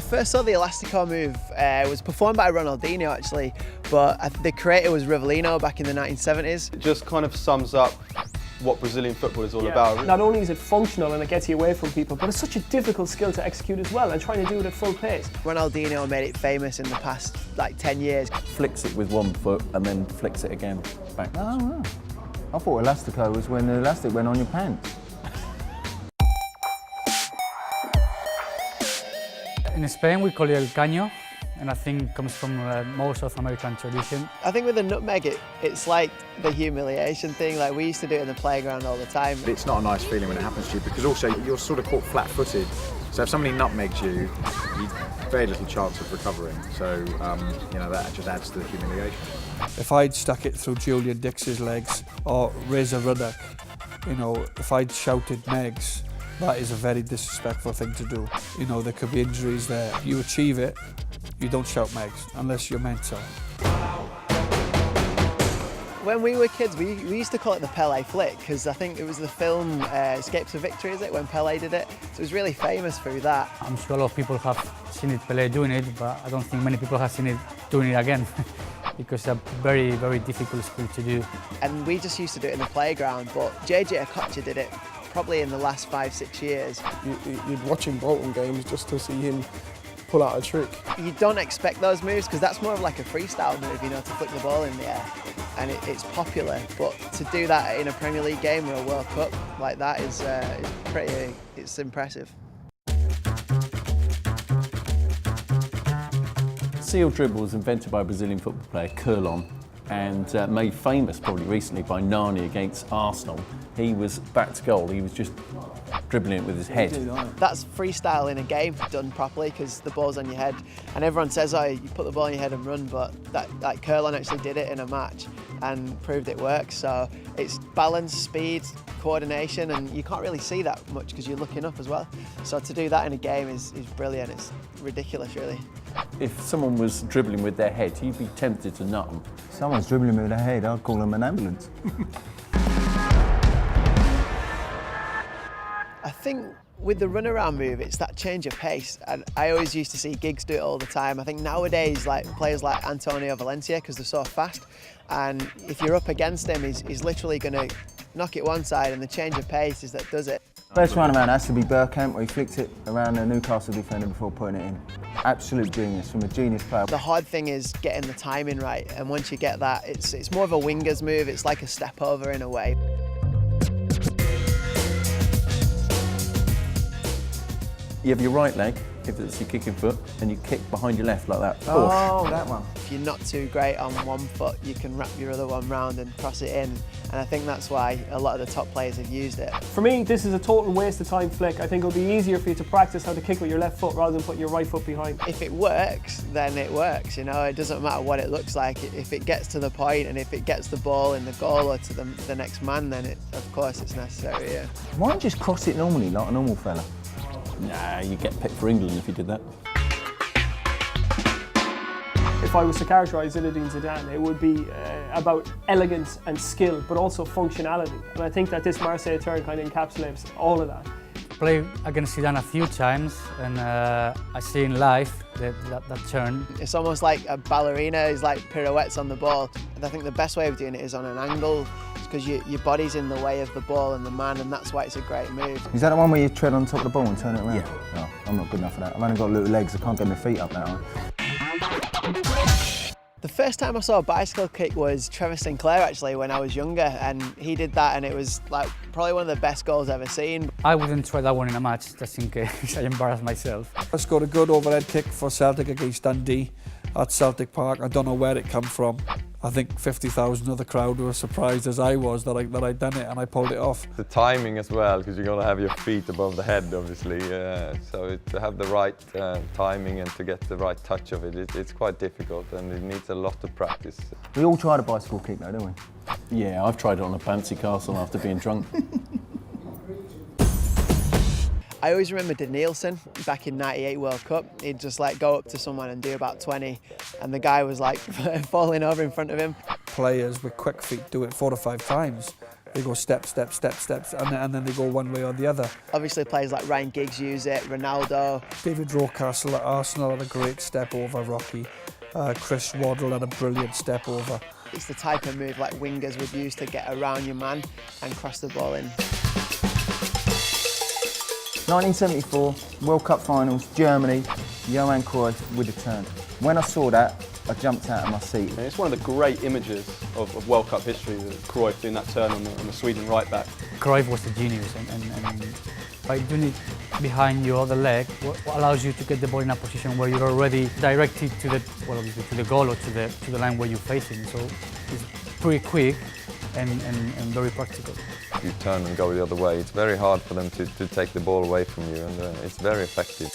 first saw the Elastico move, it was performed by Ronaldinho actually, but the creator was Rivellino back in the 1970s. It just kind of sums up what Brazilian football is all about. Really. Not only is it functional and it gets you away from people, but it's such a difficult skill to execute as well, and trying to do it at full pace. Ronaldinho made it famous in the past like 10 years. Flicks it with one foot and then flicks it again back. Oh, right. I thought Elastico was when the elastic went on your pants. In Spain we call it el caño, and I think it comes from more South American tradition. I think with the nutmeg, it's like the humiliation thing. Like we used to do it in the playground all the time. It's not a nice feeling when it happens to you, because also you're sort of caught flat-footed. So if somebody nutmegs you, you've very little chance of recovering. So you know, that just adds to the humiliation. If I'd stuck it through Julian Dix's legs or Razor Ruddock, you know, if I'd shouted Megs, that is a very disrespectful thing to do. You know, there could be injuries there. If you achieve it, you don't shout Megs unless you're meant to. When we were kids, we used to call it the Pelé flick, because I think it was the film Escapes of Victory, is it, when Pelé did it? So it was really famous through that. I'm sure a lot of people have seen it, Pelé doing it, but I don't think many people have seen it doing it again. Because it's a very, very difficult skill to do. And we just used to do it in the playground, but JJ Okocha did it probably in the last 5-6 years. You'd watch him Bolton games just to see him pull out a trick. You don't expect those moves because that's more of like a freestyle move, you know, to flick the ball in the air. And it's popular, but to do that in a Premier League game or a World Cup like that is pretty, it's impressive. Seal dribble was invented by a Brazilian football player, Curlon, and made famous probably recently by Nani against Arsenal. He was back to goal, he was just dribbling it with his head. That's freestyle in a game done properly because the ball's on your head, and everyone says, oh, you put the ball on your head and run, but like Curlon actually did it in a match and proved it works. So it's balance, speed, coordination, and you can't really see that much because you're looking up as well. So to do that in a game is brilliant. It's ridiculous, really. If someone was dribbling with their head, you'd be tempted to nut them. If someone's dribbling with their head, I'd call them an ambulance. I think with the runaround move, it's that change of pace, and I always used to see Giggs do it all the time. I think nowadays, like players like Antonio Valencia, because they're so fast, and if you're up against him, he's literally going to knock it one side, and the change of pace is that does it. First runaround has to be Bergkamp, where he flicked it around the Newcastle defender before putting it in. Absolute genius, from a genius player. The hard thing is getting the timing right, and once you get that, it's more of a winger's move. It's like a step over in a way. You have your right leg, if it's your kicking foot, and you kick behind your left like that. Oh, that one. If you're not too great on one foot, you can wrap your other one round and cross it in. And I think that's why a lot of the top players have used it. For me, this is a total waste of time flick. I think it'll be easier for you to practice how to kick with your left foot rather than put your right foot behind. If it works, then it works, you know. It doesn't matter what it looks like. If it gets to the point and if it gets the ball in the goal or to the next man, then of course it's necessary, yeah. Why don't you just cross it normally, like a normal fella? Nah, you get picked for England if you did that. If I was to characterise Zinedine Zidane, it would be about elegance and skill, but also functionality. And I think that this Marseille turn kind of encapsulates all of that. Played against Zidane a few times, and I see in live that turn. It's almost like a ballerina, is like pirouettes on the ball. And I think the best way of doing it is on an angle, because your body's in the way of the ball and the man, and that's why it's a great move. Is that the one where you tread on top of the ball and turn it around? Yeah. No, I'm not good enough for that. I've only got little legs, I can't get my feet up that high. The first time I saw a bicycle kick was Trevor Sinclair, actually, when I was younger, and he did that, and it was like probably one of the best goals I've ever seen. I wouldn't try that one in a match, just in case I embarrass myself. I scored a good overhead kick for Celtic against Dundee at Celtic Park. I don't know where it came from. I think 50,000 of the crowd were surprised as I was that I'd done it, and I pulled it off. The timing as well, because you're going to have your feet above the head, obviously. So to have the right timing and to get the right touch of it, it's quite difficult, and it needs a lot of practice. We all tried a bicycle kick though, don't we? Yeah, I've tried it on a bouncy castle after being drunk. I always remember Danielson back in '98 World Cup. He'd just like go up to someone and do about 20, and the guy was like falling over in front of him. Players with quick feet do it 4 or 5 times. They go step, step, step, steps, and then they go one way or the other. Obviously players like Ryan Giggs use it, Ronaldo. David Rocastle at Arsenal had a great step over Rocky. Chris Waddle had a brilliant step over. It's the type of move like wingers would use to get around your man and cross the ball in. 1974, World Cup finals, Germany, Johan Cruyff with a turn. When I saw that, I jumped out of my seat. It's one of the great images of World Cup history, Cruyff doing that turn on the Sweden right back. Cruyff was a genius, and by doing it behind your other leg, what allows you to get the ball in a position where you're already directed to the, well, obviously to the goal or to the line where you're facing. So it's pretty quick and very practical. If you turn and go the other way, it's very hard for them to take the ball away from you, and it's very effective.